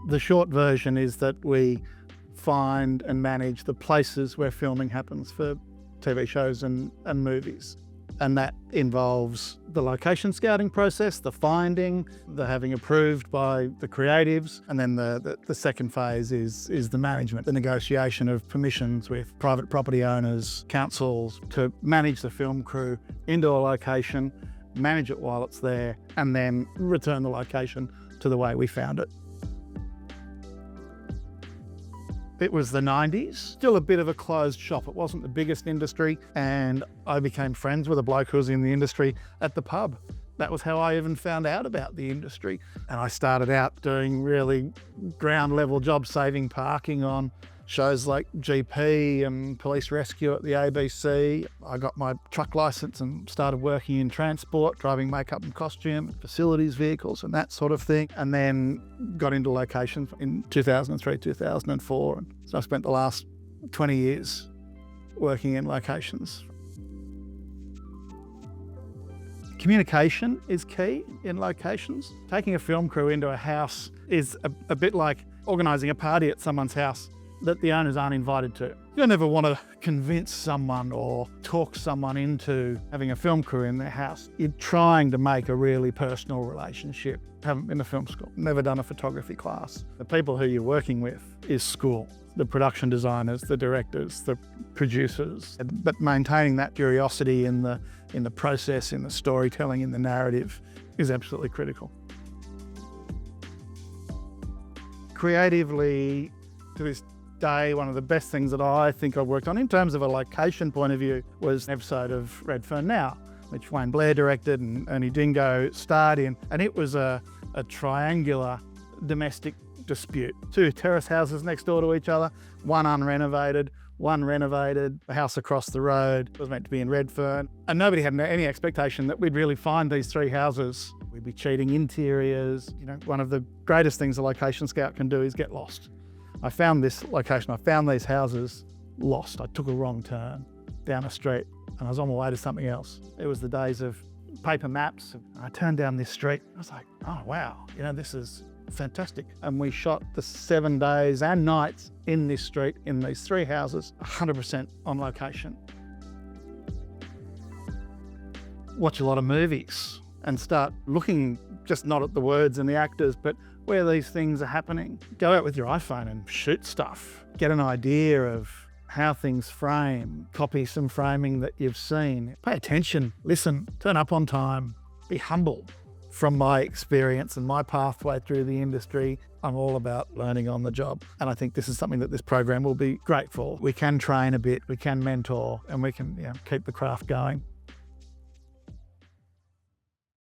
The short version is that we find and manage the places where filming happens for TV shows and movies. And that involves the location scouting process, the finding, the having approved by the creatives, and then the second phase is the management, the negotiation of permissions with private property owners, councils, to manage the film crew into a location, manage it while it's there, and then return the location to the way we found it. It was the 90s, still a bit of a closed shop. It wasn't the biggest industry, and I became friends with a bloke who was in the industry at the pub. That was how I even found out about the industry. And I started out doing really ground level jobs, saving parking on shows like GP and Police Rescue at the ABC. I got my truck licence and started working in transport, driving makeup and costume, facilities vehicles and that sort of thing. And then got into locations in 2003, 2004. And so I spent the last 20 years working in locations. Communication is key in locations. Taking a film crew into a house is a bit like organising a party at someone's house that the owners aren't invited to. You don't ever want to convince someone or talk someone into having a film crew in their house. You're trying to make a really personal relationship. Haven't been to film school, never done a photography class. The people who you're working with is school. The production designers, the directors, the producers. But maintaining that curiosity in the process, in the storytelling, in the narrative is absolutely critical. Creatively, to this day, one of the best things that I think I've worked on in terms of a location point of view was an episode of Redfern Now, which Wayne Blair directed and Ernie Dingo starred in. And it was a triangular domestic dispute. Two terrace houses next door to each other, one unrenovated, one renovated. The house across the road was meant to be in Redfern. And nobody had any expectation that we'd really find these three houses. We'd be cheating interiors. You know, one of the greatest things a location scout can do is get lost. I found this location, I found these houses lost. I took a wrong turn down a street and I was on my way to something else. It was the days of paper maps. I turned down this street. I was like, oh wow, you know, this is fantastic. And we shot the 7 days and nights in this street, in these three houses, 100% on location. Watch a lot of movies and start looking just not at the words and the actors, but where these things are happening. Go out with your iPhone and shoot stuff. Get an idea of how things frame. Copy some framing that you've seen. Pay attention, listen, turn up on time, be humble. From my experience and my pathway through the industry, I'm all about learning on the job. And I think this is something that this program will be great for. We can train a bit, we can mentor, and we can keep the craft going.